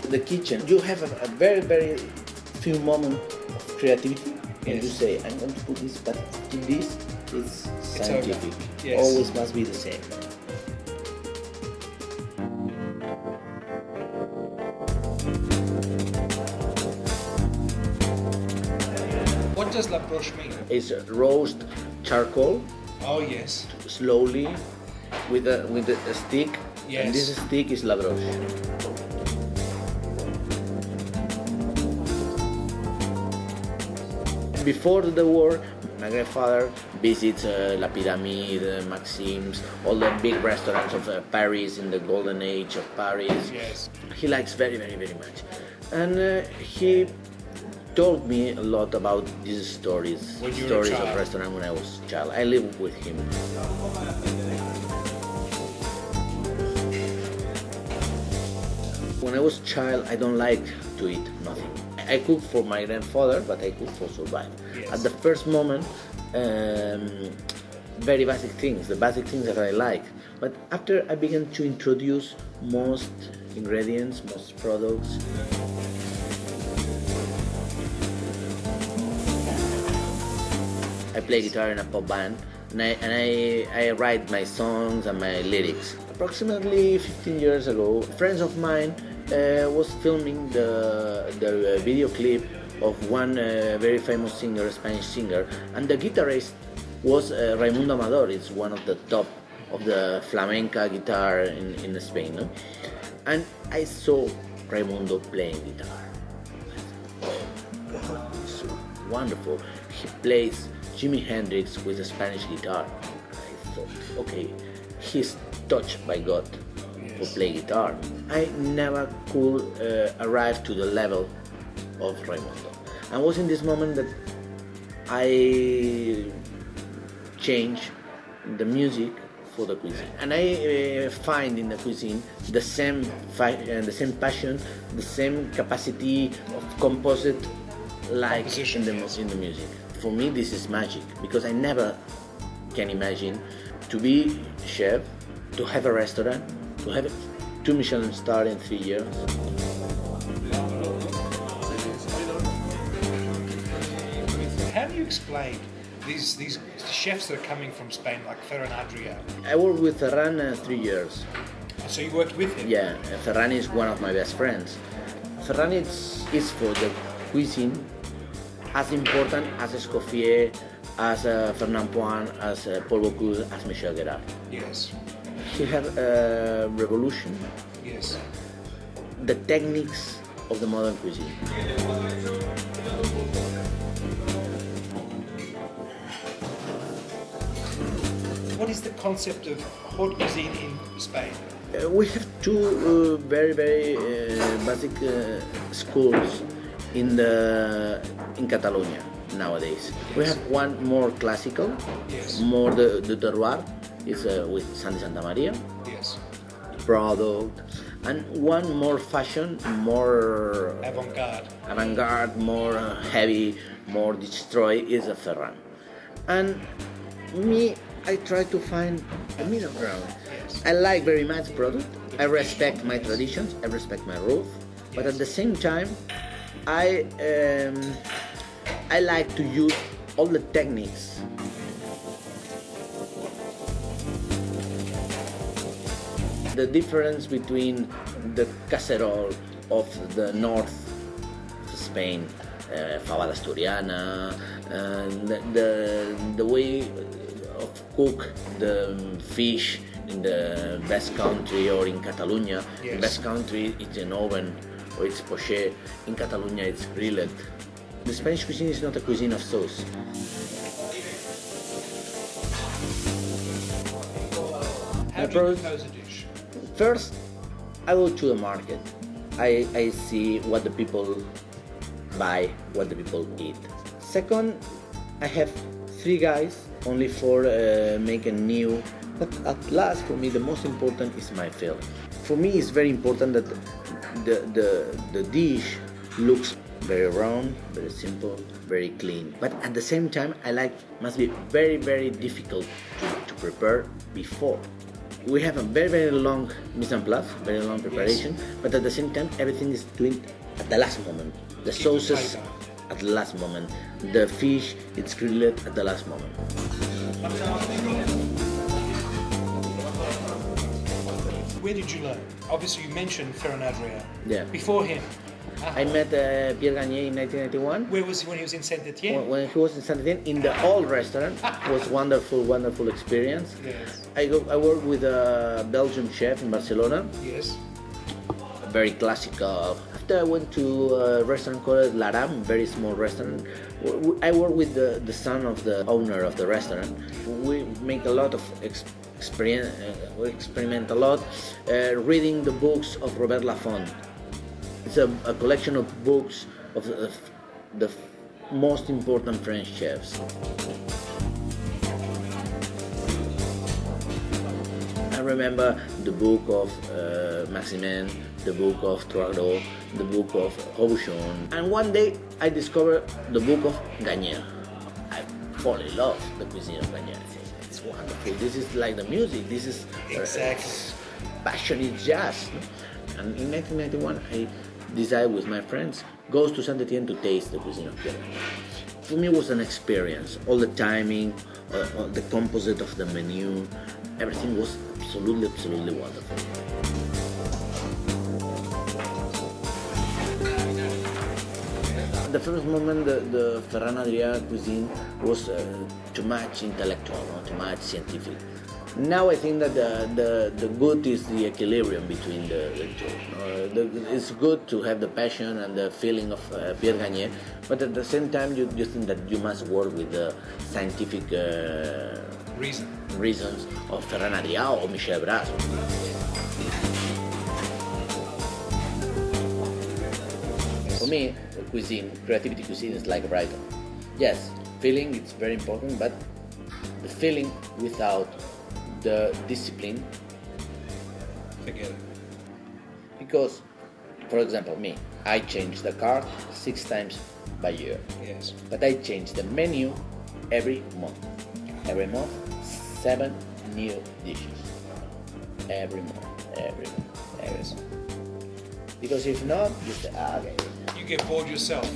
the kitchen, you have a very, very few moments of creativity, and you say, I'm going to put this, but to this, it's scientific. Yes. Always must be the same. What does la broche mean? It's roast charcoal. Oh yes. Slowly, with a stick. Yes. And this stick is la broche. Before the war, my grandfather visits La Pyramide, Maxim's, all the big restaurants of Paris in the golden age of Paris. Yes. He likes very, very, very much. And he told me a lot about these stories of restaurant when I was a child. I lived with him. When I was a child, I don't like to eat nothing. I cook for my grandfather, but I cook for survive. Yes. At the first moment, very basic things, the basic things that I like. But after I began to introduce most ingredients, most products. I play guitar in a pop band, and I write my songs and my lyrics. Approximately 15 years ago, friends of mine was filming the video clip of one very famous singer, Spanish singer, and the guitarist was Raimundo Amador. It's one of the top of the flamenca guitar in Spain. No? And I saw Raimundo playing guitar. Oh, it's wonderful. He plays Jimi Hendrix with a Spanish guitar. I thought, okay, he's touched by God for play guitar. I never could arrive to the level of Raimundo. And was in this moment that I changed the music for the cuisine, and I find in the cuisine the same passion, the same capacity of composite like in the music. For me, this is magic, because I never can imagine to be a chef, to have a restaurant, to have 2 Michelin-Starred in 3 years. How do you explain these chefs that are coming from Spain, like Ferran Adrià? I worked with Ferran 3 years. So you worked with him? Yeah, Ferran is one of my best friends. Ferran is for the cuisine as important as Escoffier, as Fernand Point, as Paul Bocuse, as Michel Guérard. Yes. He had a revolution. Yes. The techniques of the modern cuisine. What is the concept of haute cuisine in Spain? We have 2 very, very basic schools in Catalonia nowadays. Yes. We have one more classical, yes, more the terroir, is with Santi Santa Maria, yes, product, and one more fashion, more avant-garde, more heavy, more destroy is a Ferran. And me, I try to find a middle ground. Yes. I like very much product. I respect my traditions. I respect my roots. Yes. But at the same time, I like to use all the techniques. The difference between the casserole of the north of Spain, fabada asturiana, the way of cook the fish in the Basque Country or in Catalonia. Yes. In Basque Country it's in oven or it's poché. In Catalonia it's grilled. The Spanish cuisine is not a cuisine of sauce. How do you compose a dish? First, I go to the market. I see what the people buy, what the people eat. Second, I have 3 guys only for making new. But at last, for me, the most important is my feeling. For me, it's very important that the dish looks very round, very simple, very clean. But at the same time, I like must be very, very difficult to prepare before. we have a very long mise en place, very long preparation, but at the same time everything is doing at the last moment. The sauces at the last moment, the fish it's grilled at the last moment. Where did you learn? Obviously you mentioned Ferran Adrià. Yeah. Before him? I met Pierre Gagné in 1991. Where was he when he was in Saint-Étienne? When he was in Saint-Étienne, in the old restaurant. It was wonderful experience. Yes. I worked with a Belgian chef in Barcelona. Yes. Very classical. After I went to a restaurant called La Ram, very small restaurant. I work with the son of the owner of the restaurant. We make a lot of experience. We experiment a lot, reading the books of Robert Laffont. It's a collection of books of the most important French chefs. I remember the book of Maximin, the book of Troisdot, the book of Robuchon, and one day I discovered the book of Gagné. I fall in love with the cuisine of Gagné. It's wonderful. This is like the music. This is exactly passionate jazz. And in 1991, I decided with my friends goes to Saint-Étienne to taste the cuisine of Pierre Gagné. For me, it was an experience. All the timing, the composite of the menu, everything was absolutely wonderful. At the first moment, the Ferran Adrià cuisine was too much intellectual, too much scientific. Now I think that the good is the equilibrium between the two. It's good to have the passion and the feeling of Pierre Gagné, but at the same time you think that you must work with the scientific reasons of Ferran Adrià or Michel Bras. For me, creativity cuisine is like writing. Yes, feeling is very important, but the feeling without the discipline. Forget it. Because, for example, I change the card 6 times by year. Yes. But I change the menu every month. Every month, 7 new dishes. Every month. Because if not, you say, okay. You get bored yourself.